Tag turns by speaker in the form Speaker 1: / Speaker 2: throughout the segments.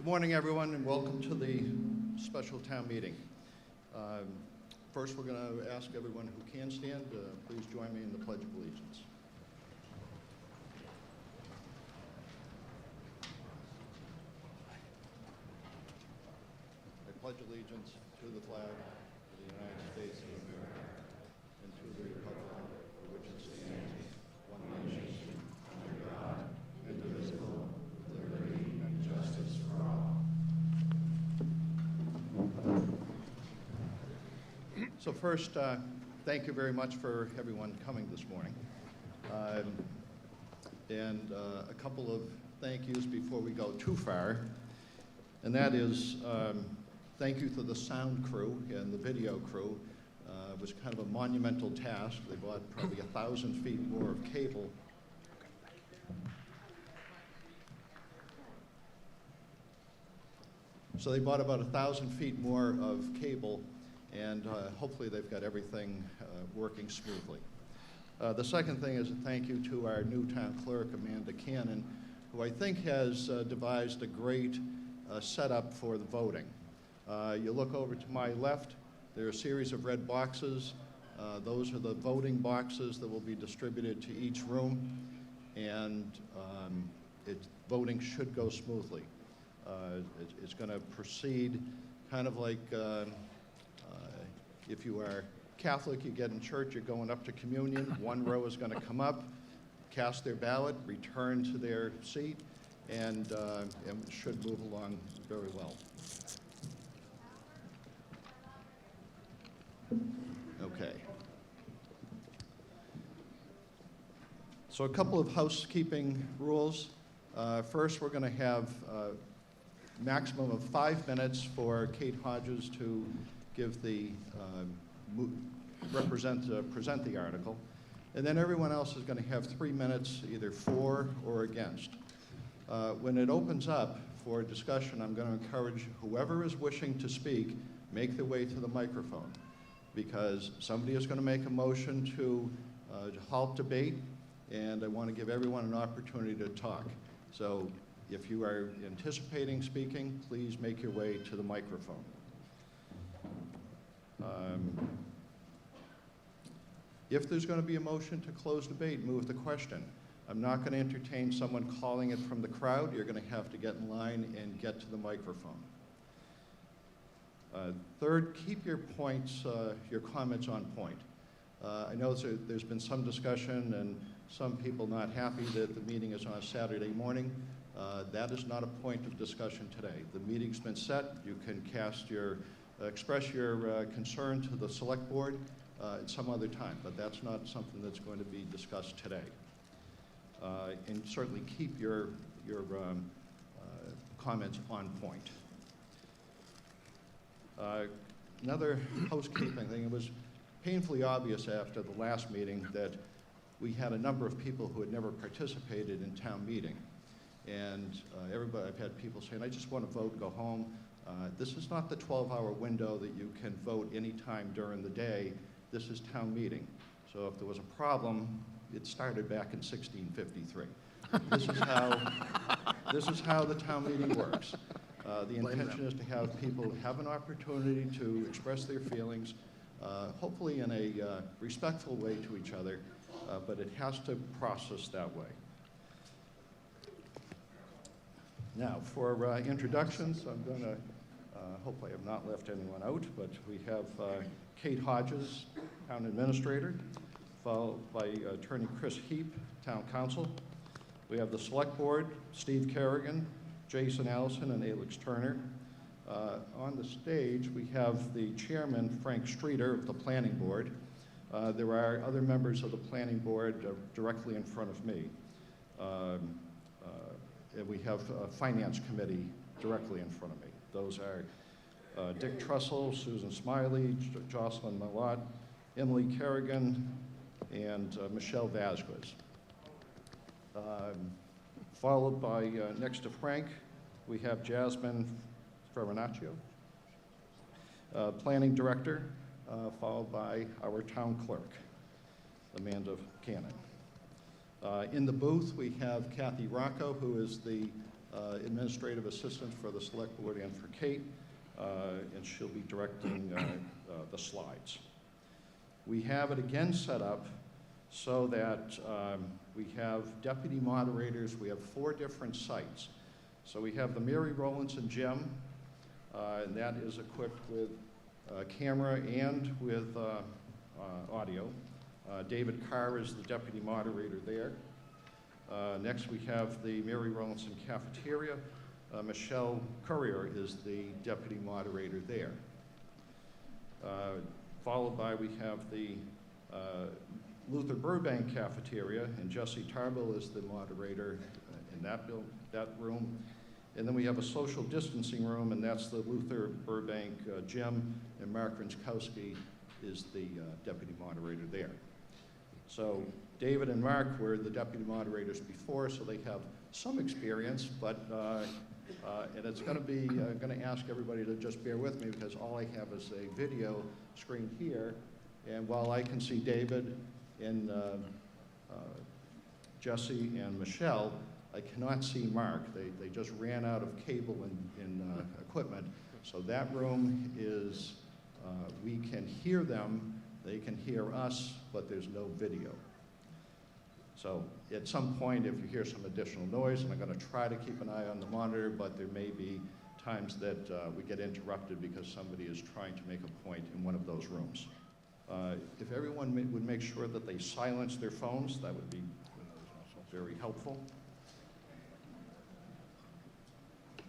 Speaker 1: Good morning, everyone, and welcome to the special town meeting. First, we're going to ask everyone who can stand, please join me in the Pledge of Allegiance. I pledge allegiance to the flag of the United States of America and to the republic for which it stands, one nation, under God, indivisible, with liberty and justice for all. So first, thank you very much for everyone coming this morning. And a couple of thank yous before we go too far. And that is, thank you to the sound crew and the video crew. It was kind of a monumental task. They bought probably 1,000 feet more of cable. So they bought about 1,000 feet more of cable, and hopefully they've got everything working smoothly. The second thing is a thank you to our new town clerk, Amanda Cannon, who I think has devised a great setup for the voting. You look over to my left, there are a series of red boxes. Those are the voting boxes that will be distributed to each room, and voting should go smoothly. It's going to proceed kind of like if you are Catholic, you get in church, you're going up to communion, one row is going to come up, cast their ballot, return to their seat, and should move along very well. Okay. So a couple of housekeeping rules. First, we're going to have a maximum of 5 minutes for Kate Hodges to give the present the article, and then everyone else is going to have 3 minutes either for or against. When it opens up for discussion, I'm going to encourage whoever is wishing to speak, make their way to the microphone, because somebody is going to make a motion to halt debate, and I want to give everyone an opportunity to talk. So if you are anticipating speaking, please make your way to the microphone. If there's going to be a motion to close debate, move the question. I'm not going to entertain someone calling it from the crowd. You're going to have to get in line and get to the microphone. Third, keep your points, your comments on point. I know there's been some discussion and some people not happy that the meeting is on a Saturday morning. That is not a point of discussion today. The meeting's been set. You can express your concern to the select board at some other time, but that's not something that's going to be discussed today. And certainly keep your comments on point. Another housekeeping thing, it was painfully obvious after the last meeting that we had a number of people who had never participated in town meeting. And I've had people saying, I just want to vote, go home. This is not the 12-hour window that you can vote any time during the day. This is town meeting. So if there was a problem, it started back in 1653. This is how the town meeting works. The intention is to have people have an opportunity to express their feelings, hopefully in a respectful way to each other, but it has to process that way. Now, for introductions, I'm going to, hopefully I have not left anyone out, but we have Kate Hodges, Town Administrator, followed by Attorney Chris Heap, Town Counsel. We have the Select Board, Steve Kerrigan, Jason Allison, and Alex Turner. On the stage, we have the Chairman, Frank Streeter, of the Planning Board. There are other members of the Planning Board directly in front of me. We have a Finance Committee directly in front of me. Those are Dick Trussell, Susan Smiley, Jocelyn Malott, Emily Kerrigan, and Michelle Vasquez. Followed by, next to Frank, we have Jasmine Farinaccio, Planning Director, followed by our Town Clerk, Amanda Cannon. In the booth, we have Kathy Rocco, who is the administrative assistant for the Select Board and for Kate, and she'll be directing the slides. We have it again set up so that we have deputy moderators. We have 4 different sites. So we have the Mary Rowlandson Gym, and that is equipped with camera and with audio. David Carr is the deputy moderator there. Next we have the Mary Rowlandson Cafeteria. Michelle Courier is the deputy moderator there. Followed by we have the Luther Burbank Cafeteria, and Jesse Tarbill is the moderator in that room. And then we have a social distancing room, and that's the Luther Burbank Gym, and Mark Rinskowski is the deputy moderator there. So David and Mark were the deputy moderators before, so they have some experience, but and it's going to be, going to ask everybody to just bear with me because all I have is a video screen here, and while I can see David and Jesse and Michelle, I cannot see Mark. They just ran out of cable and equipment, so that room is, we can hear them, they can hear us, but there's no video. So at some point, if you hear some additional noise, and I'm going to try to keep an eye on the monitor, but there may be times that we get interrupted because somebody is trying to make a point in one of those rooms. If everyone would make sure that they silence their phones, that would be very helpful.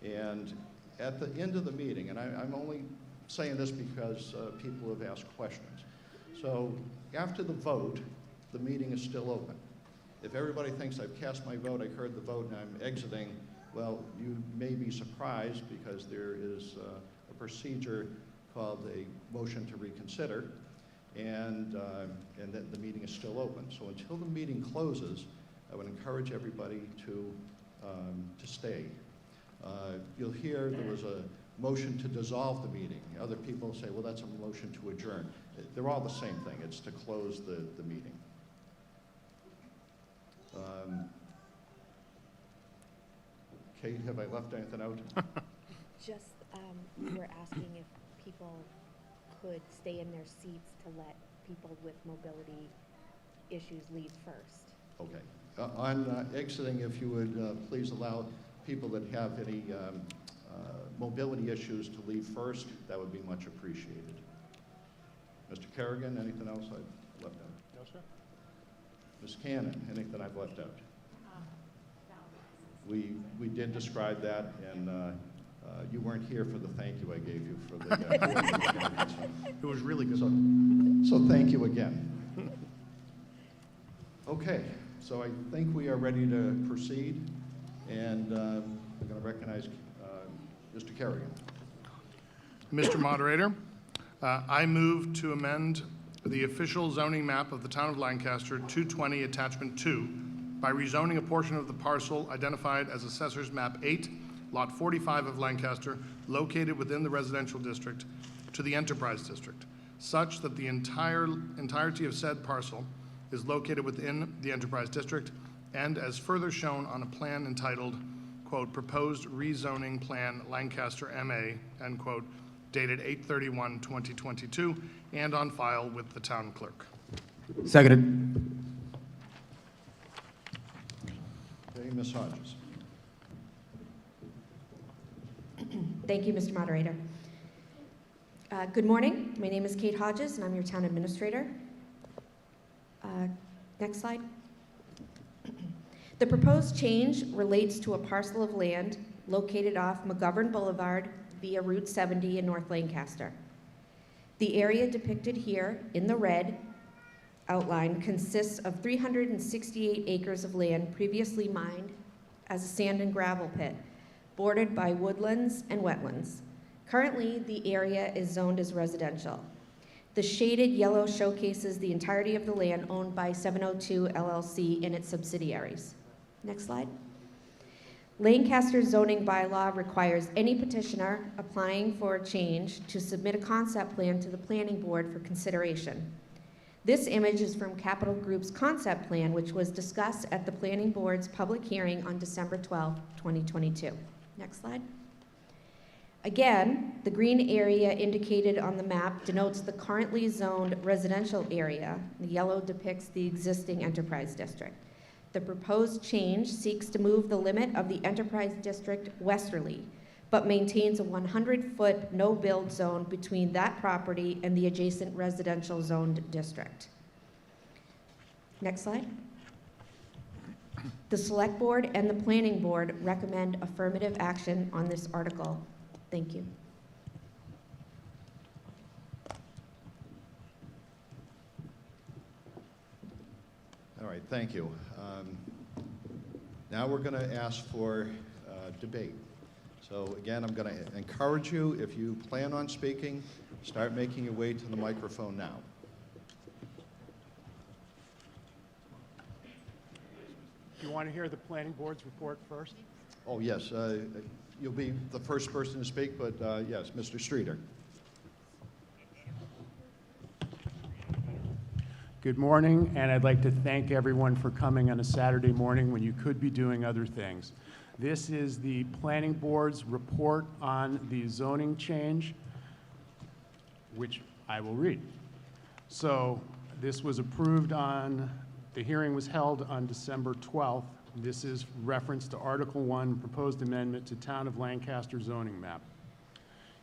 Speaker 1: And at the end of the meeting, and I'm only saying this because people have asked questions. So after the vote, the meeting is still open. If everybody thinks I've cast my vote, I heard the vote and I'm exiting, well, you may be surprised because there is a procedure called a motion to reconsider, and then the meeting is still open. So until the meeting closes, I would encourage everybody to stay. You'll hear there was a motion to dissolve the meeting. Other people say, well, that's a motion to adjourn. They're all the same thing. It's to close the meeting. Kate, have I left anything out?
Speaker 2: Just, we were asking if people could stay in their seats to let people with mobility issues leave first.
Speaker 1: Okay. On exiting, if you would please allow people that have any mobility issues to leave first, that would be much appreciated. Mr. Kerrigan, anything else I've left out?
Speaker 3: No, sir.
Speaker 1: Ms. Cannon, anything I've left out? We did describe that, and you weren't here for the thank you I gave you for the
Speaker 3: It was really good.
Speaker 1: So thank you again. Okay, so I think we are ready to proceed, and I'm going to recognize Mr. Kerrigan.
Speaker 3: Mr. Moderator, I move to amend the official zoning map of the town of Lancaster 220 Attachment 2 by rezoning a portion of the parcel identified as Assessor's Map 8, Lot 45 of Lancaster, located within the residential district, to the Enterprise District, such that the entirety of said parcel is located within the Enterprise District, and as further shown on a plan entitled, quote, Proposed Rezoning Plan Lancaster MA, end quote, dated 8/31/2022, and on file with the town clerk.
Speaker 4: Seconded.
Speaker 1: Okay, Ms. Hodges.
Speaker 2: Thank you, Mr. Moderator. Good morning. My name is Kate Hodges, and I'm your town administrator. Next slide. The proposed change relates to a parcel of land located off McGovern Boulevard via Route 70 in North Lancaster. The area depicted here in the red outline consists of 368 acres of land previously mined as a sand and gravel pit, bordered by woodlands and wetlands. Currently, the area is zoned as residential. The shaded yellow showcases the entirety of the land owned by 702 LLC and its subsidiaries. Next slide. Lancaster's zoning bylaw requires any petitioner applying for a change to submit a concept plan to the planning board for consideration. This image is from Capital Group's concept plan, which was discussed at the Planning Board's public hearing on December 12, 2022. Next slide. Again, the green area indicated on the map denotes the currently zoned residential area. The yellow depicts the existing enterprise district. The proposed change seeks to move the limit of the enterprise district westerly, but maintains a 100-foot no-build zone between that property and the adjacent residential zoned district. Next slide. The Select Board and the Planning Board recommend affirmative action on this article. Thank you.
Speaker 1: All right, thank you. Now we're going to ask for debate. So again, I'm going to encourage you, if you plan on speaking, start making your way to the microphone now.
Speaker 5: Do you want to hear the Planning Board's report first?
Speaker 1: Oh, yes. You'll be the first person to speak, but yes, Mr. Streeter.
Speaker 5: Good morning, and I'd like to thank everyone for coming on a Saturday morning when you could be doing other things. This is the Planning Board's report on the zoning change, which I will read. So this was approved the hearing was held on December 12th. This is reference to Article 1, proposed amendment to Town of Lancaster zoning map.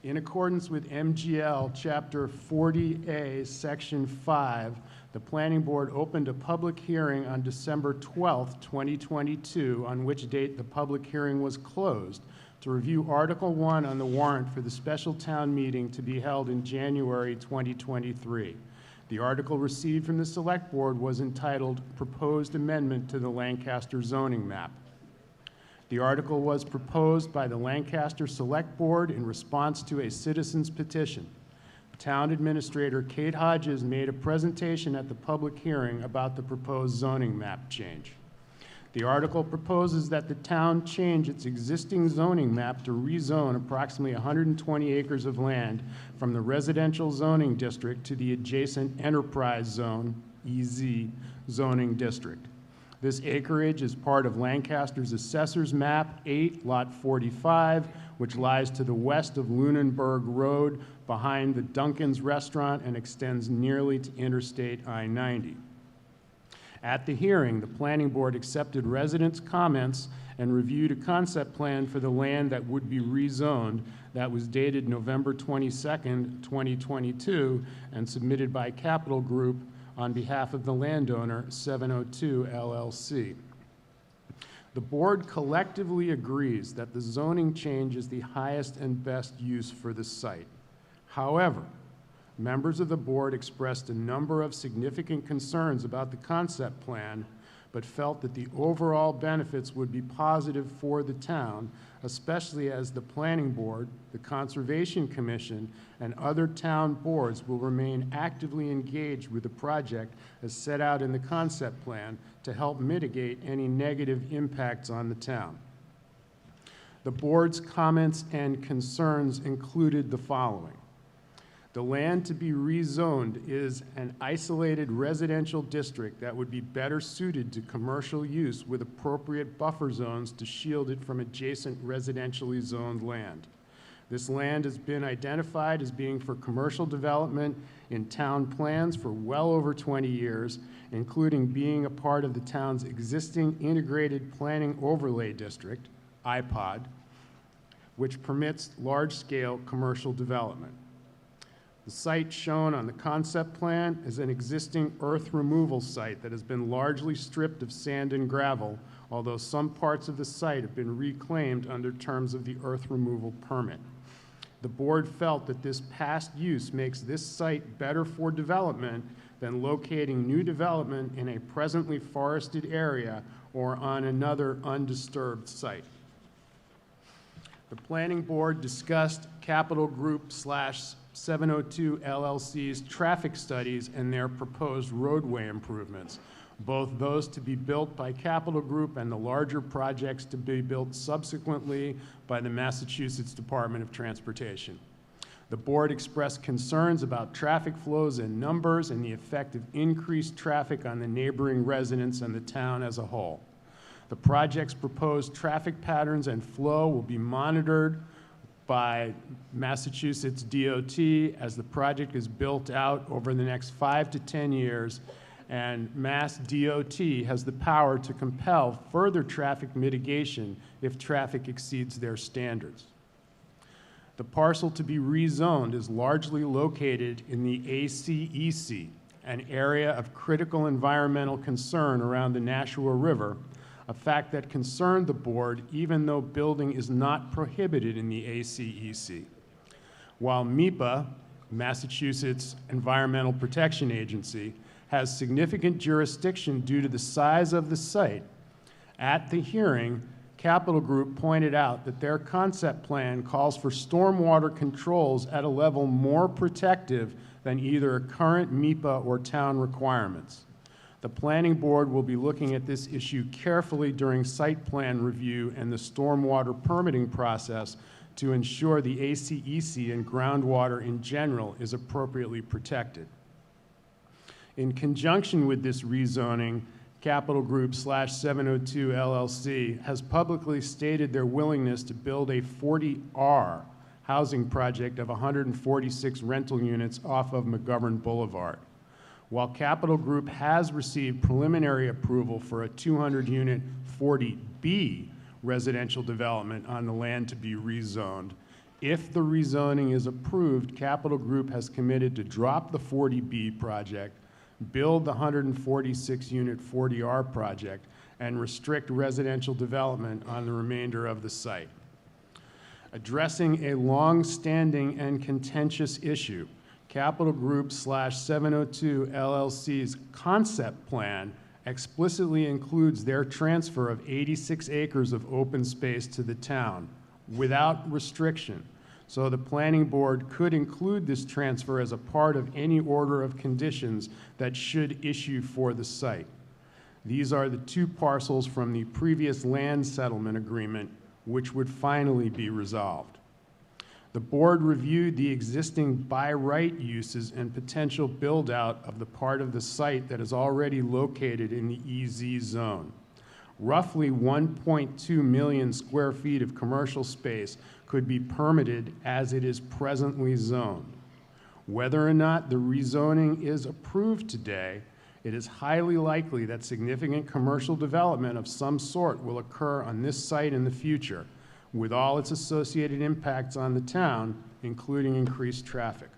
Speaker 5: In accordance with MGL Chapter 40A, Section 5, the Planning Board opened a public hearing on December 12th, 2022, on which date the public hearing was closed, to review Article 1 on the warrant for the special town meeting to be held in January 2023. The article received from the Select Board was entitled Proposed Amendment to the Lancaster Zoning Map. The article was proposed by the Lancaster Select Board in response to a citizen's petition. Town Administrator Kate Hodges made a presentation at the public hearing about the proposed zoning map change. The article proposes that the town change its existing zoning map to rezone approximately 120 acres of land from the residential zoning district to the adjacent enterprise zone, EZ, zoning district. This acreage is part of Lancaster's Assessor's Map 8, Lot 45, which lies to the west of Lunenburg Road behind the Duncan's Restaurant and extends nearly to Interstate I-90. At the hearing, the Planning Board accepted residents' comments and reviewed a concept plan for the land that would be rezoned that was dated November 22nd, 2022, and submitted by Capital Group on behalf of the landowner, 702 LLC. The board collectively agrees that the zoning change is the highest and best use for the site. However, members of the board expressed a number of significant concerns about the concept plan, but felt that the overall benefits would be positive for the town, especially as the Planning Board, the Conservation Commission, and other town boards will remain actively engaged with the project as set out in the concept plan to help mitigate any negative impacts on the town. The board's comments and concerns included the following. The land to be rezoned is an isolated residential district that would be better suited to commercial use with appropriate buffer zones to shield it from adjacent residentially zoned land. This land has been identified as being for commercial development in town plans for well over 20 years, including being a part of the town's existing integrated planning overlay district, IPOD, which permits large-scale commercial development. The site shown on the concept plan is an existing earth removal site that has been largely stripped of sand and gravel, although some parts of the site have been reclaimed under terms of the earth removal permit. The board felt that this past use makes this site better for development than locating new development in a presently forested area or on another undisturbed site. The Planning Board discussed Capital Group / 702 LLC's traffic studies and their proposed roadway improvements, both those to be built by Capital Group and the larger projects to be built subsequently by the Massachusetts Department of Transportation. The board expressed concerns about traffic flows and numbers and the effect of increased traffic on the neighboring residents and the town as a whole. The project's proposed traffic patterns and flow will be monitored by Massachusetts DOT as the project is built out over the next 5 to 10 years, and Mass DOT has the power to compel further traffic mitigation if traffic exceeds their standards. The parcel to be rezoned is largely located in the ACEC, an area of critical environmental concern around the Nashua River, a fact that concerned the board even though building is not prohibited in the ACEC. While MEPA, Massachusetts Environmental Protection Agency, has significant jurisdiction due to the size of the site, at the hearing, Capital Group pointed out that their concept plan calls for stormwater controls at a level more protective than either current MEPA or town requirements. The planning board will be looking at this issue carefully during site plan review and the stormwater permitting process to ensure the ACEC and groundwater in general is appropriately protected. In conjunction with this rezoning, Capital Group /702 LLC has publicly stated their willingness to build a 40R housing project of 146 rental units off of McGovern Boulevard. While Capital Group has received preliminary approval for a 200-unit 40B residential development on the land to be rezoned, if the rezoning is approved, Capital Group has committed to drop the 40B project, build the 146-unit 40R project, and restrict residential development on the remainder of the site. Addressing a long-standing and contentious issue, Capital Group /702 LLC's concept plan explicitly includes their transfer of 86 acres of open space to the town without restriction. So the planning board could include this transfer as a part of any order of conditions that should issue for the site. These are the two parcels from the previous land settlement agreement, which would finally be resolved. The board reviewed the existing by right uses and potential build-out of the part of the site that is already located in the EZ zone. Roughly 1.2 million square feet of commercial space could be permitted as it is presently zoned. Whether or not the rezoning is approved today, it is highly likely that significant commercial development of some sort will occur on this site in the future, with all its associated impacts on the town, including increased traffic.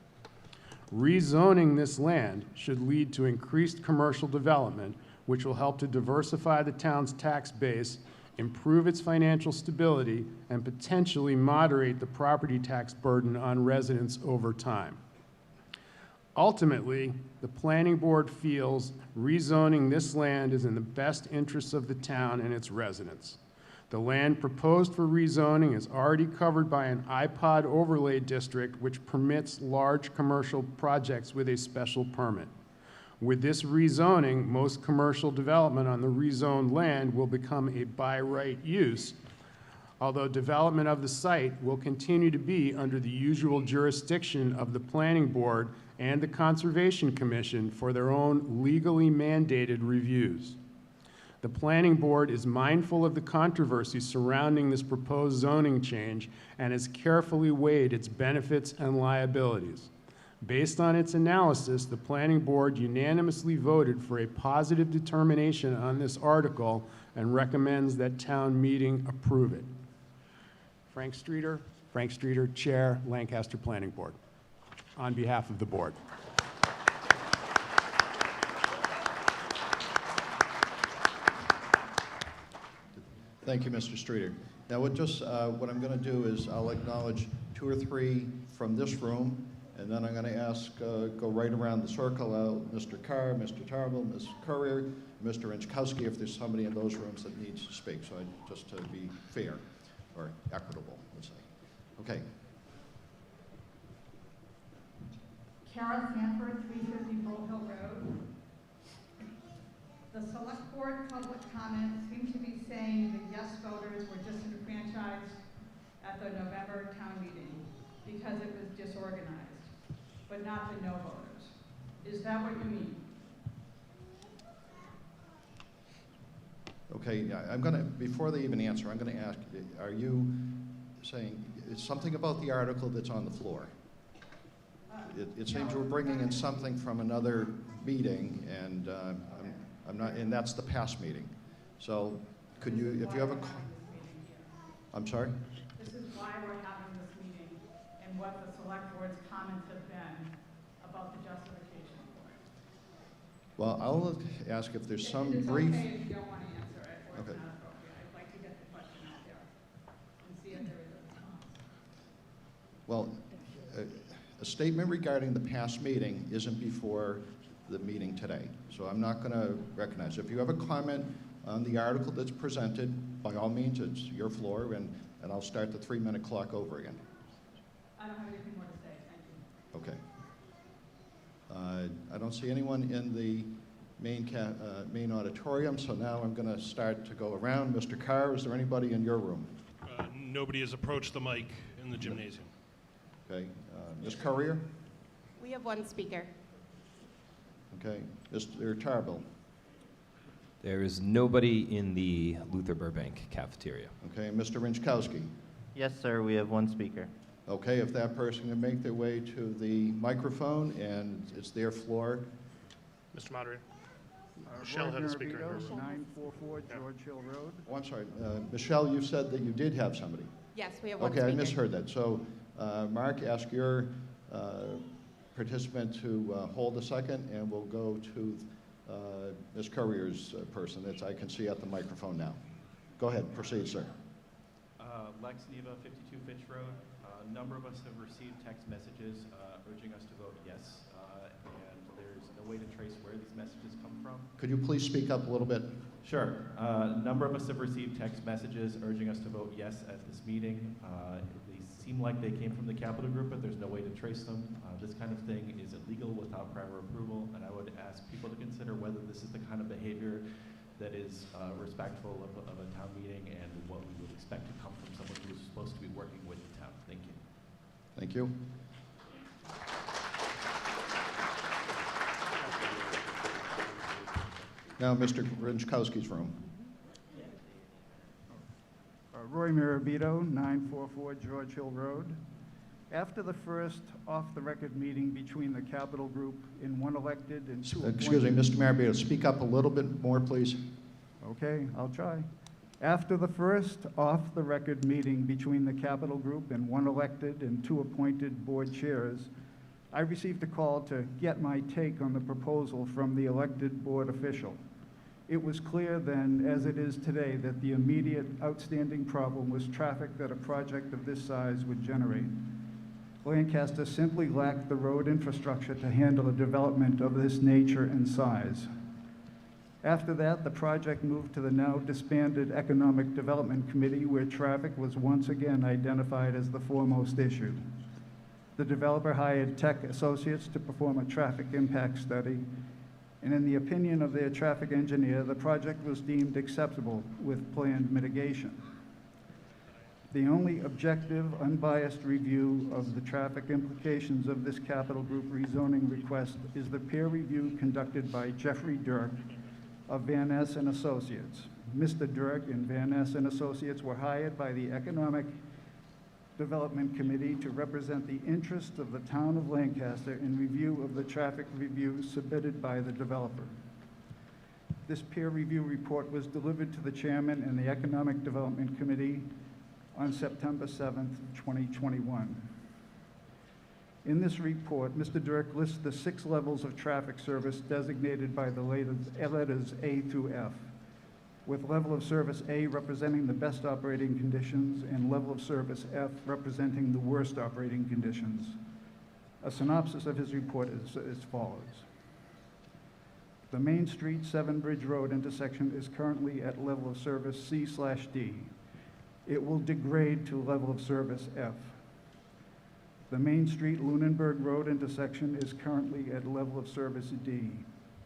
Speaker 5: Rezoning this land should lead to increased commercial development, which will help to diversify the town's tax base, improve its financial stability, and potentially moderate the property tax burden on residents over time. Ultimately, the planning board feels rezoning this land is in the best interests of the town and its residents. The land proposed for rezoning is already covered by an iPod overlay district, which permits large commercial projects with a special permit. With this rezoning, most commercial development on the rezoned land will become a by right use, although development of the site will continue to be under the usual jurisdiction of the Planning Board and the Conservation Commission for their own legally mandated reviews. The Planning Board is mindful of the controversy surrounding this proposed zoning change and has carefully weighed its benefits and liabilities. Based on its analysis, the Planning Board unanimously voted for a positive determination on this article and recommends that town meeting approve it. Frank Streeter, Chair, Lancaster Planning Board, on behalf of the board.
Speaker 1: Thank you, Mr. Streeter. Now, what I'm going to do is I'll acknowledge 2 or 3 from this room, and then I'm going to ask, go right around the circle, Mr. Carr, Mr. Tarble, Ms. Courier, Mr. Inchkowski, if there's somebody in those rooms that needs to speak, so just to be fair or equitable, let's say. Okay.
Speaker 6: Carol Sanford, 350 Bull Hill Road. The select board public comments seem to be saying the yes voters were disenfranchised at the November town meeting. because it was disorganized, but not the no voters. Is that what you mean?
Speaker 1: Okay, I'm going to, before they even answer, I'm going to ask, are you saying, it's something about the article that's on the floor? It seems we're bringing in something from another meeting, and I'm not, and that's the past meeting. So could you, if you have a, I'm sorry?
Speaker 6: This is why we're having this meeting and what the select board's comments have been about the justification for it.
Speaker 1: Well, I'll ask if there's some
Speaker 6: It's
Speaker 1: brief.
Speaker 6: okay if you don't want to answer it or
Speaker 1: Okay.
Speaker 6: it's not appropriate. I'd like to get the question out there and see if there is a response.
Speaker 1: Well, a statement regarding the past meeting isn't before the meeting today, so I'm not going to recognize. If you have a comment on the article that's presented, by all means, it's your floor, and I'll start the 3-minute clock over again.
Speaker 6: I don't have anything more to say. Thank you.
Speaker 1: Okay. I don't see anyone in the main auditorium, so now I'm going to start to go around. Mr. Carr, is there anybody in your room?
Speaker 7: Nobody has approached the mic in the gymnasium.
Speaker 1: Okay. Ms. Currier?
Speaker 2: We have one speaker.
Speaker 1: Okay. Mr. Tarbill?
Speaker 8: There is nobody in the Luther Burbank cafeteria.
Speaker 1: Okay. Mr. Rinchkowski?
Speaker 9: Yes, sir, we have one speaker.
Speaker 1: Okay, if that person can make their way to the microphone and it's their floor.
Speaker 3: Mr. Moderator. Michelle had a speaker in her room.
Speaker 10: 944 George Hill Road.
Speaker 1: Oh, I'm sorry. Michelle, you said that you did have somebody.
Speaker 2: Yes, we have one
Speaker 1: Okay,
Speaker 2: speaker.
Speaker 1: I misheard that. So, Mark, ask your participant to hold a second, and we'll go to Ms. Currier's person that I can see at the microphone now. Go ahead, proceed, sir.
Speaker 11: Lex Neva, 52 Fitch Road. A number of us have received text messages urging us to vote yes, and there's no way to trace where these messages come from.
Speaker 1: Could you please speak up a little bit?
Speaker 11: Sure. A number of us have received text messages urging us to vote yes at this meeting. They seem like they came from the Capital Group, but there's no way to trace them. This kind of thing is illegal without prior approval, and I would ask people to consider whether this is the kind of behavior that is respectful of a town meeting and what we would expect to come from someone who's supposed to be working with the town. Thank you.
Speaker 1: Thank you. Now, Mr. Rinchkowski's room.
Speaker 10: Roy Mirabito, 944 George Hill Road. After the first off-the-record meeting between the Capital Group and one elected and two appointed...
Speaker 1: Excuse me, Mr. Marabito, speak up a little bit more, please.
Speaker 10: Okay, I'll try. After the first off-the-record meeting between the Capital Group and one elected and two appointed board chairs, I received a call to get my take on the proposal from the elected board official. It was clear then, as it is today, that the immediate outstanding problem was traffic that a project of this size would generate. Lancaster simply lacked the road infrastructure to handle a development of this nature and size. After that, the project moved to the now disbanded Economic Development Committee, where traffic was once again identified as the foremost issue. The developer hired Tech Associates to perform a traffic impact study, and in the opinion of their traffic engineer, the project was deemed acceptable with planned mitigation. The only objective, unbiased review of the traffic implications of this Capital Group rezoning request is the peer review conducted by Jeffrey Dirk of Van Ness and Associates. Mr. Dirk and Van Ness and Associates were hired by the Economic Development Committee to represent the interests of the town of Lancaster in review of the traffic review submitted by the developer. This peer review report was delivered to the chairman and the Economic Development Committee on September 7th, 2021. In this report, Mr. Dirk lists the 6 levels of traffic service designated by the letters A through F, with level of service A representing the best operating conditions and level of service F representing the worst operating conditions. A synopsis of his report is as follows. The Main Street 7 Bridge Road intersection is currently at level of service C/D. It will degrade to level of service F. The Main Street Lunenburg Road intersection is currently at level of service D.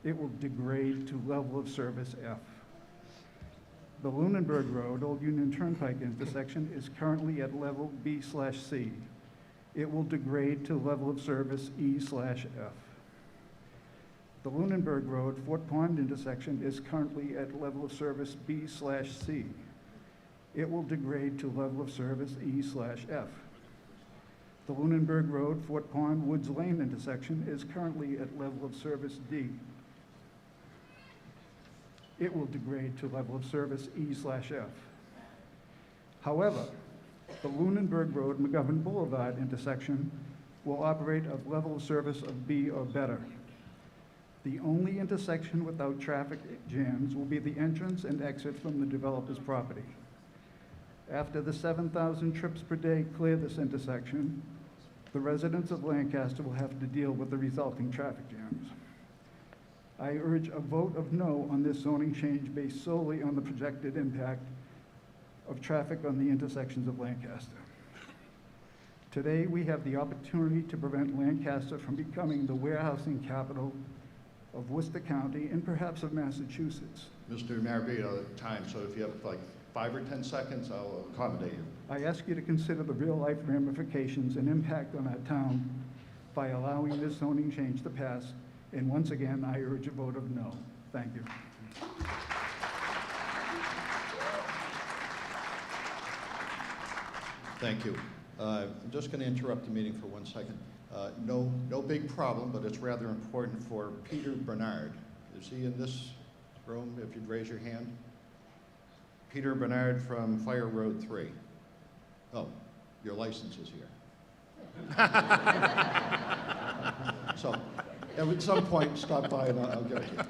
Speaker 10: It will degrade to level of service F. The Lunenburg Road, Old Union Turnpike intersection is currently at level B/C. it will degrade to level of service E/F. The Lunenburg Road Fort Pond intersection is currently at level of service B/C. It will degrade to level of service E/F. The Lunenburg Road Fort Pond Woods Lane intersection is currently at level of service D. It will degrade to level of service E/F. However, the Lunenburg Road McGovern Boulevard intersection will operate at level of service of B or better. The only intersection without traffic jams will be the entrance and exit from the developer's property. After the 7,000 trips per day clear this intersection, the residents of Lancaster will have to deal with the resulting traffic jams. I urge a vote of no on this zoning change based solely on the projected impact of traffic on the intersections of Lancaster. Today, we have the opportunity to prevent Lancaster from becoming the warehousing capital of Worcester County and perhaps of Massachusetts.
Speaker 1: Mr. Marabito, time, so if you have like 5 or 10 seconds, I'll accommodate you.
Speaker 10: I ask you to consider the real-life ramifications and impact on our town by allowing this zoning change to pass, and once again, I urge a vote of no. Thank you.
Speaker 1: Thank you. I'm just going to interrupt the meeting for 1 second. No big problem, but it's rather important for Peter Bernard. Is he in this room, if you'd raise your hand? Peter Bernard from Fire Road 3. Oh, your license is here. So, at some point, stop by and I'll give it to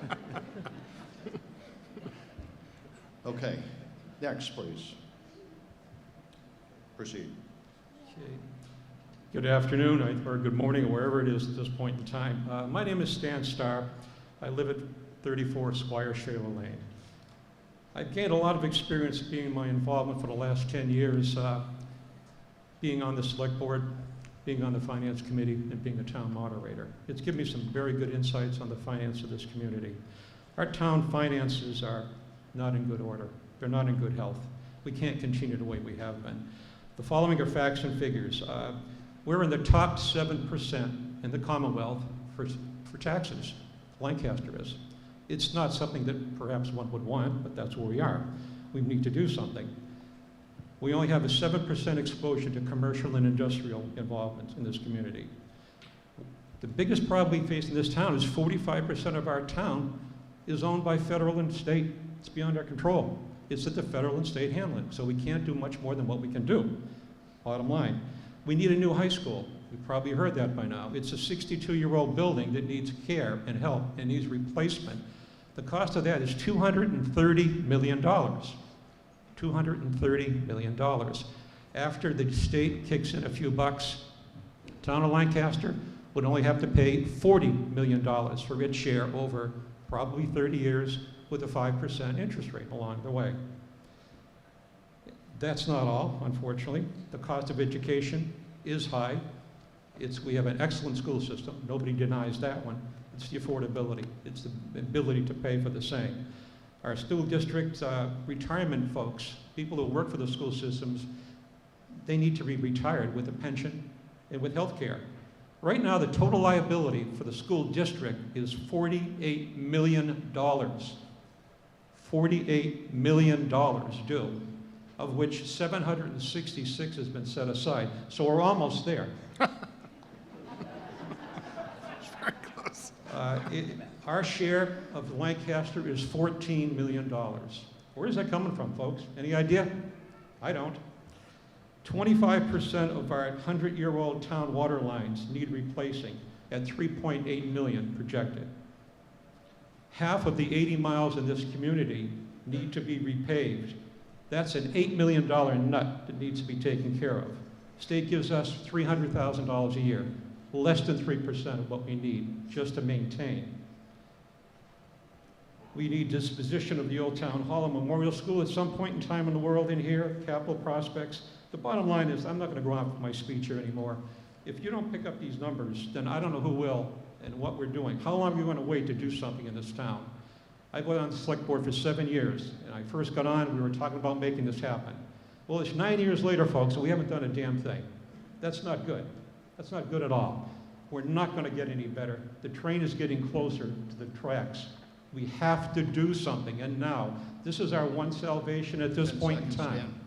Speaker 1: you. Okay, next, please. Proceed.
Speaker 12: Okay. Good afternoon, or good morning, or wherever it is at this point in time. My name is Stan Starr. I live at 34 Squire Shaler Lane. I've gained a lot of experience being my involvement for the last 10 years, being on the select board, being on the finance committee, and being a town moderator. It's given me some very good insights on the finance of this community. Our town finances are not in good order. They're not in good health. We can't continue the way we have been. The following are facts and figures. We're in the top 7% in the Commonwealth for taxes. Lancaster is. It's not something that perhaps one would want, but that's where we are. We need to do something. We only have a 7% exposure to commercial and industrial involvement in this community. The biggest problem we face in this town is 45% of our town is owned by federal and state. It's beyond our control. It's at the federal and state handling, so we can't do much more than what we can do. Bottom line, we need a new high school. You've probably heard that by now. It's a 62-year-old building that needs care and help and needs replacement. The cost of that is $230 million. $230 million. After the state kicks in a few bucks, town of Lancaster would only have to pay $40 million for its share over probably 30 years with a 5% interest rate along the way. That's not all, unfortunately. The cost of education is high. We have an excellent school system. Nobody denies that one. It's the affordability. It's the ability to pay for the same. Our school district retirement folks, people who work for the school systems, they need to be retired with a pension and with health care. Right now, the total liability for the school district is $48 million. $48 million due, of which 766 has been set aside. So we're almost there. Our share of Lancaster is $14 million. Where is that coming from, folks? Any idea? I don't. 25% of our 100-year-old town water lines need replacing at $3.8 million projected. Half of the 80 miles in this community need to be repaved. That's an $8 million nut that needs to be taken care of. State gives us $300,000 a year, less than 3% of what we need just to maintain. We need disposition of the Old Town Hall and Memorial School at some point in time in the world in here, capital prospects. The bottom line is, I'm not going to go on with my speech here anymore. If you don't pick up these numbers, then I don't know who will and what we're doing. How long are we going to wait to do something in this town? I've been on the select board for 7 years, and I first got on, we were talking about making this happen. Well, it's 9 years later, folks, and we haven't done a damn thing. That's not good. That's not good at all. We're not going to get any better. The train is getting closer to the tracks. We have to do something, and now. This is our one salvation at this
Speaker 1: 10
Speaker 12: point in
Speaker 1: seconds,
Speaker 12: time.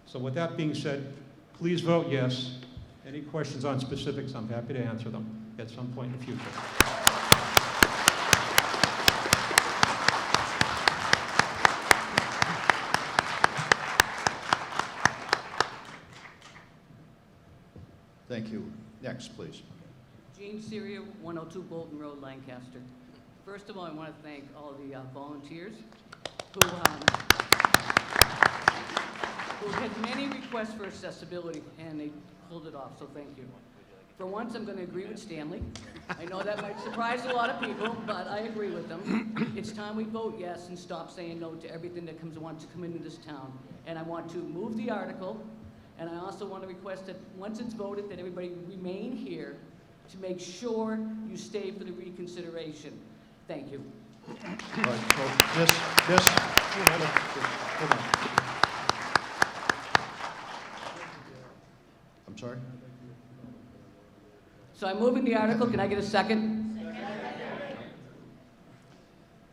Speaker 12: So with that being said, please vote yes. Any questions on specifics, I'm happy to answer them at some point in the future.
Speaker 1: Thank you. Next, please.
Speaker 13: Jean Syria, 102 Bolton Road, Lancaster. First of all, I want to thank all the volunteers who had many requests for accessibility, and they pulled it off, so thank you. For once, I'm going to agree with Stanley. I know that might surprise a lot of people, but I agree with them. It's time we vote yes and stop saying no to everything that wants to come into this town. And I want to move the article, and I also want to request that once it's voted, that everybody remain here to make sure you stay for the reconsideration. Thank you.
Speaker 1: All right, so hold on. I'm sorry?
Speaker 13: So I'm moving the article. Can I get a second?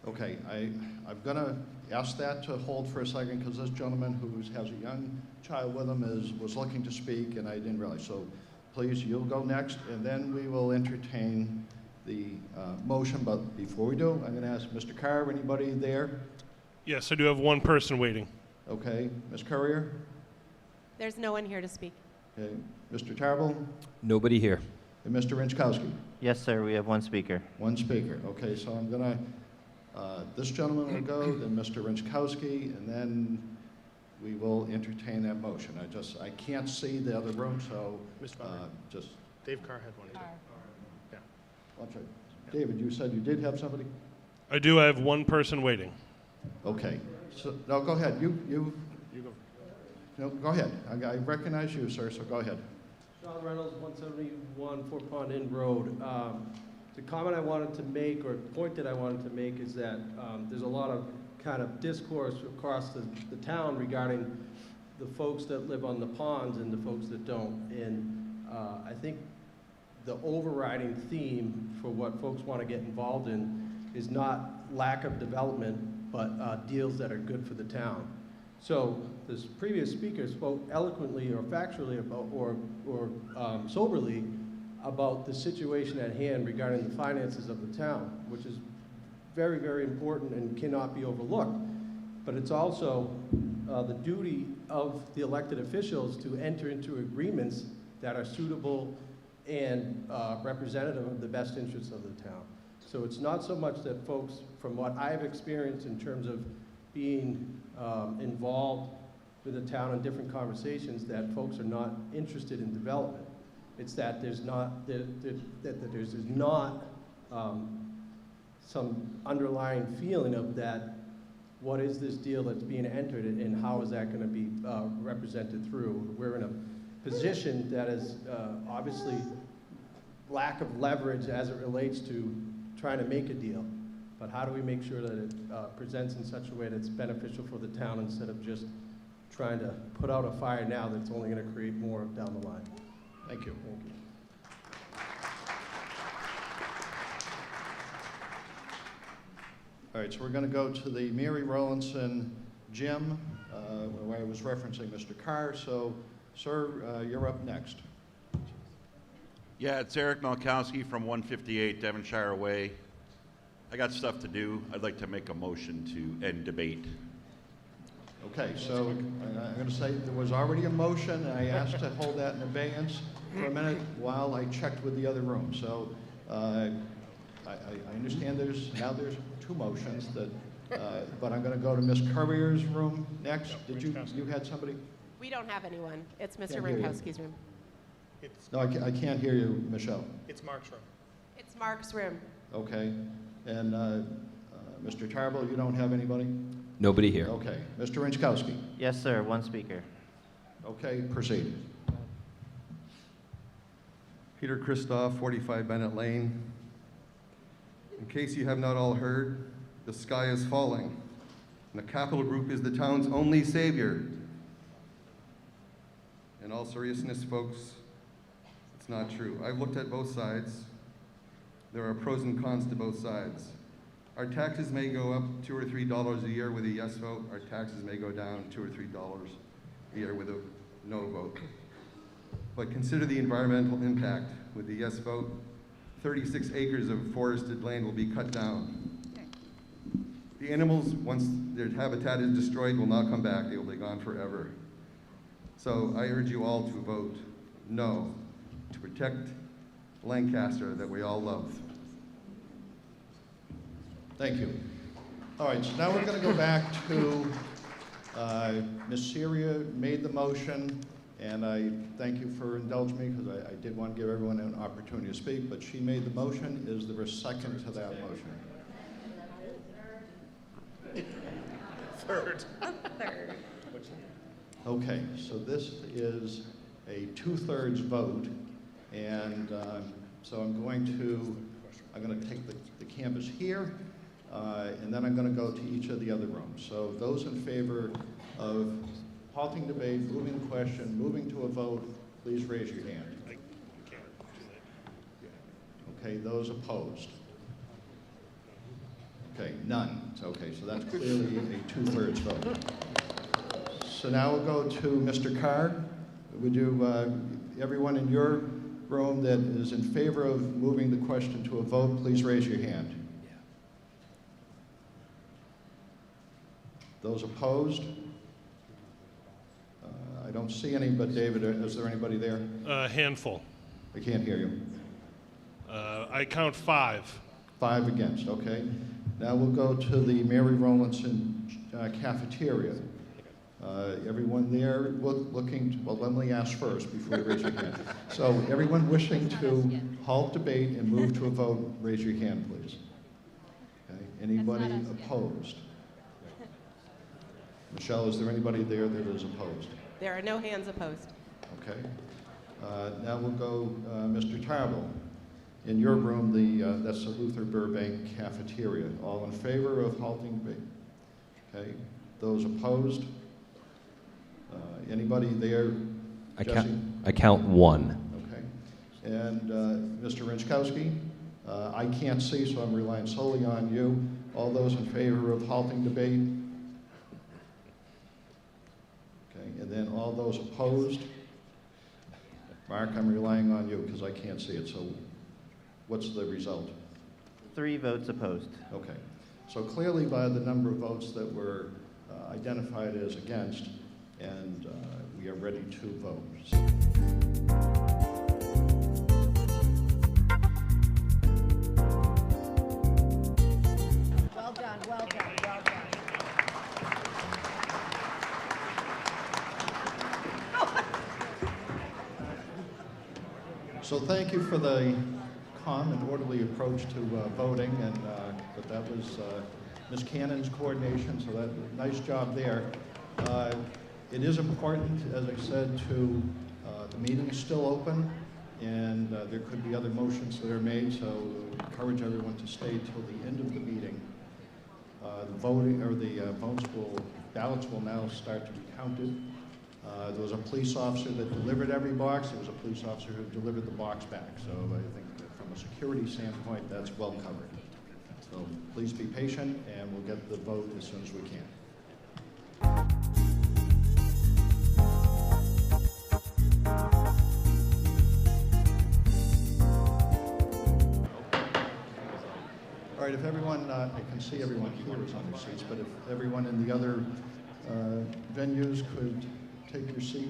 Speaker 1: Okay, I'm going to ask that to hold for a second because this gentleman who has a young child with him was looking to speak, and I didn't realize. So please, you'll go next, and then we will entertain the motion. But before we do, I'm going to ask Mr. Carr, anybody there?
Speaker 7: Yes, I do have one person waiting.
Speaker 1: Okay, Ms. Courier?
Speaker 14: There's no one here to speak.
Speaker 1: Okay, Mr. Tarbell?
Speaker 8: Nobody here.
Speaker 1: And Mr. Rinchkowski?
Speaker 9: Yes, sir, we have one speaker.
Speaker 1: One speaker. Okay, so I'm going to, this gentleman will go, then Mr. Rinchkowski, and then we will entertain that motion. I can't see the other room, so just.
Speaker 3: Dave Carr had one. Yeah.
Speaker 1: I'm sorry. David, you said you did have somebody?
Speaker 7: I do have one person waiting.
Speaker 1: Okay. So, no, go ahead. You
Speaker 3: go.
Speaker 1: No, go ahead. I recognize you, sir, so go ahead.
Speaker 15: Sean Reynolds, 171 Fort Pond Inn Road. The comment I wanted to make, or point that I wanted to make, is that there's a lot of kind of discourse across the town regarding the folks that live on the ponds and the folks that don't. And I think the overriding theme for what folks want to get involved in is not lack of development, but deals that are good for the town. So this previous speaker spoke eloquently or factually about, or soberly about the situation at hand regarding the finances of the town, which is very, very important and cannot be overlooked. But it's also the duty of the elected officials to enter into agreements that are suitable and representative of the best interests of the town. So it's not so much that folks, from what I've experienced in terms of being involved with the town in different conversations, that folks are not interested in development. It's that there's not, that there's not some underlying feeling of that, what is this deal that's being entered and how is that going to be represented through? We're in a position that is obviously lack of leverage as it relates to trying to make a deal. But how do we make sure that it presents in such a way that's beneficial for the town instead of just trying to put out a fire now that's only going to create more down the line?
Speaker 1: Thank you.
Speaker 15: Thank you.
Speaker 1: All right, so we're going to go to the Mary Rowlandson gym, where I was referencing Mr. Carr. So, sir, you're up next.
Speaker 16: Yeah, it's Eric Malkowski from 158 Devonshire Way. I got stuff to do. I'd like to make a motion to end debate.
Speaker 1: Okay, so I'm going to say there was already a motion, and I asked to hold that in abeyance for a minute while I checked with the other room. So I understand there's two motions, that, but I'm going to go to Ms. Courier's room next. Did you had somebody?
Speaker 14: We don't have anyone. It's Mr.
Speaker 1: Can't hear you.
Speaker 14: Rinkowski's room.
Speaker 1: No, I can't hear you, Michelle.
Speaker 3: It's Mark's room.
Speaker 14: It's Mark's room.
Speaker 1: Okay, and Mr. Tarbell, you don't have anybody?
Speaker 8: Nobody here.
Speaker 1: Okay, Mr. Rinchkowski.
Speaker 9: Yes, sir, one speaker.
Speaker 1: Okay, proceed.
Speaker 17: Peter Christoph, 45 Bennett Lane. In case you have not all heard, the sky is falling, and the Capital Group is the town's only savior. In all seriousness, folks, It's not true. I've looked at both sides. There are pros and cons to both sides. Our taxes may go up $2 or $3 a year with a yes vote. Our taxes may go down $2 or $3 a year with a no vote. But consider the environmental impact. With the yes vote, 36 acres of forested land will be cut down. The animals, once their habitat is destroyed, will not come back. They will be gone forever. So I urge you all to vote no to protect Lancaster that we all love.
Speaker 1: Thank you. All right, so now we're going to go back to Ms. Syria made the motion, and I thank you for indulging me because I did want to give everyone an opportunity to speak, but she made the motion. Is there a second to that motion?
Speaker 7: Third.
Speaker 14: Third.
Speaker 1: Okay, so this is a 2/3 vote, and so I'm going to take the canvas here, and then I'm going to go to each of the other rooms. So those in favor of halting debate, moving the question, moving to a vote, please raise your hand. Okay, those opposed? Okay, none. Okay, so that's clearly a 2/3 vote. So now we'll go to Mr. Carr. Would you, everyone in your room that is in favor of moving the question to a vote, please raise your hand. Those opposed? I don't see any, but David, is there anybody there?
Speaker 7: A handful.
Speaker 1: I can't hear you.
Speaker 7: I count 5.
Speaker 1: 5 against, okay. Now we'll go to the Mary Rowlandson cafeteria. Everyone there looking, well, let me ask first before you raise your hand. So everyone wishing to halt debate and move to a vote, raise your hand, please. Okay. Anybody opposed? Michelle, is there anybody there that is opposed?
Speaker 14: There are no hands opposed.
Speaker 1: Okay. Now we'll go, Mr. Tarble. In your room, that's the Luther Burbank cafeteria. All in favor of halting debate? Okay. Those opposed? Anybody there?
Speaker 8: I count 1.
Speaker 1: Okay. And Mr. Rinchkowski? I can't see, so I'm relying solely on you. All those in favor of halting debate? Okay. And then all those opposed? Mark, I'm relying on you because I can't see it. So what's the result?
Speaker 9: 3 votes opposed.
Speaker 1: Okay. So clearly by the number of votes that were identified as against, and we are ready to vote.
Speaker 14: Well done, well done, well
Speaker 1: So thank you for the calm and orderly approach to voting, and but that was Ms. Cannon's coordination, so that nice job there. It is important, as I said, to the meeting is still open, and there could be other motions that are made, so encourage everyone to stay till the end of the meeting. The voting or the ballots will now start to be counted. There was a police officer that delivered every box. There was a police officer who delivered the box back. So I think that from a security standpoint, that's well covered. So please be patient, and we'll get the vote as soon as we can. All right, if everyone, I can see everyone here is on their seats, but if everyone in the other venues could take your seat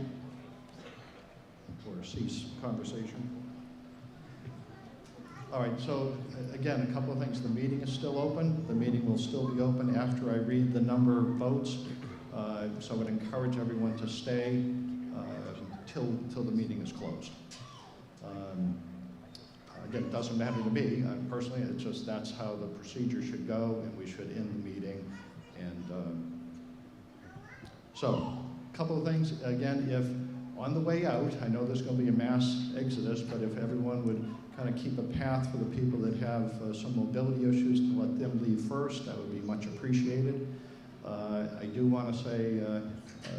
Speaker 1: or cease conversation. All right, so again, a couple of things. The meeting is still open. The meeting will still be open after I read the number of votes. So I would encourage everyone to stay till the meeting is closed. Again, it doesn't matter to me personally. It's just that's how the procedure should go, and we should end the meeting. And so, a couple of things. Again, if on the way out, I know there's going to be a mass exodus, but if everyone would kind of keep a path for the people that have some mobility issues to let them leave first, that would be much appreciated. I do want to say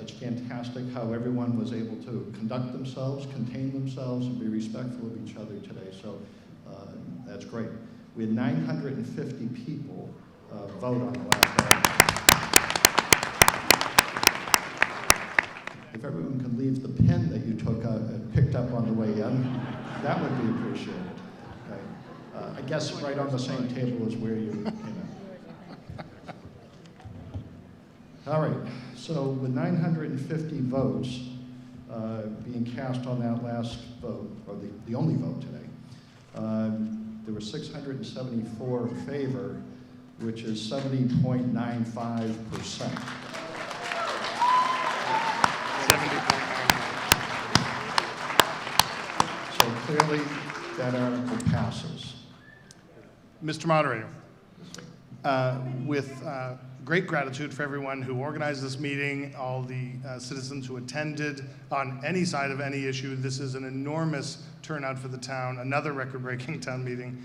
Speaker 1: it's fantastic how everyone was able to conduct themselves, contain themselves, and be respectful of each other today. So that's great. We had 950 people vote on the last item. If everyone could leave the pen that you picked up on the way in, that would be appreciated. Okay. I guess right on the same table as where you came in. All right, so with 950 votes being cast on that last vote, or the only vote today, there were 674 in favor, which is 70.95%. So clearly, that article passes.
Speaker 3: Mr. Moderator, with great gratitude for everyone who organized this meeting, all the citizens who attended on any side of any issue. This is an enormous turnout for the town, another record-breaking town meeting.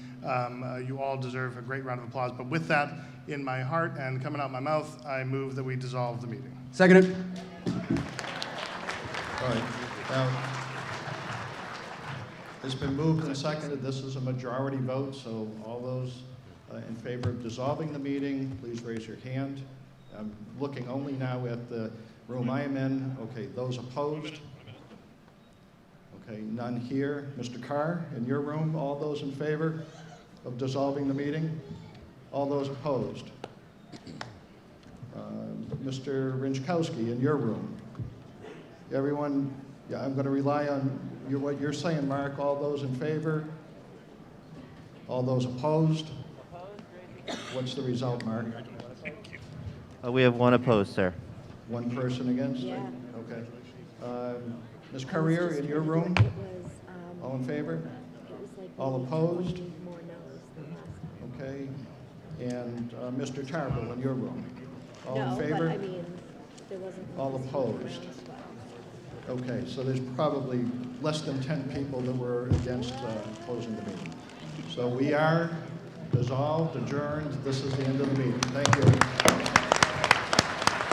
Speaker 3: You all deserve a great round of applause. But with that in my heart and coming out my mouth, I move that we dissolve the meeting.
Speaker 4: Seconded.
Speaker 1: All right. Now, it's been moved and seconded. This is a majority vote, so all those in favor of dissolving the meeting, please raise your hand. I'm looking only now at the room I am in. Okay, those opposed? Okay, none here. Mr. Carr, in your room, all those in favor of dissolving the meeting? All those opposed? Mr. Rinchkowski, in your room? Everyone, yeah, I'm going to rely on what you're saying, Mark. All those in favor? All those opposed? What's the result, Mark?
Speaker 9: We have one opposed, sir.
Speaker 1: One person against?
Speaker 14: Yeah.
Speaker 1: Okay. Ms. Carrier, in your room? All in favor? All opposed? Okay. And Mr. Tarbell, in your room? All in favor?
Speaker 14: But I mean, there wasn't.
Speaker 1: All opposed? Okay, so there's probably less than 10 people that were against closing the meeting. So we are dissolved, adjourned. This is the end of the meeting. Thank you.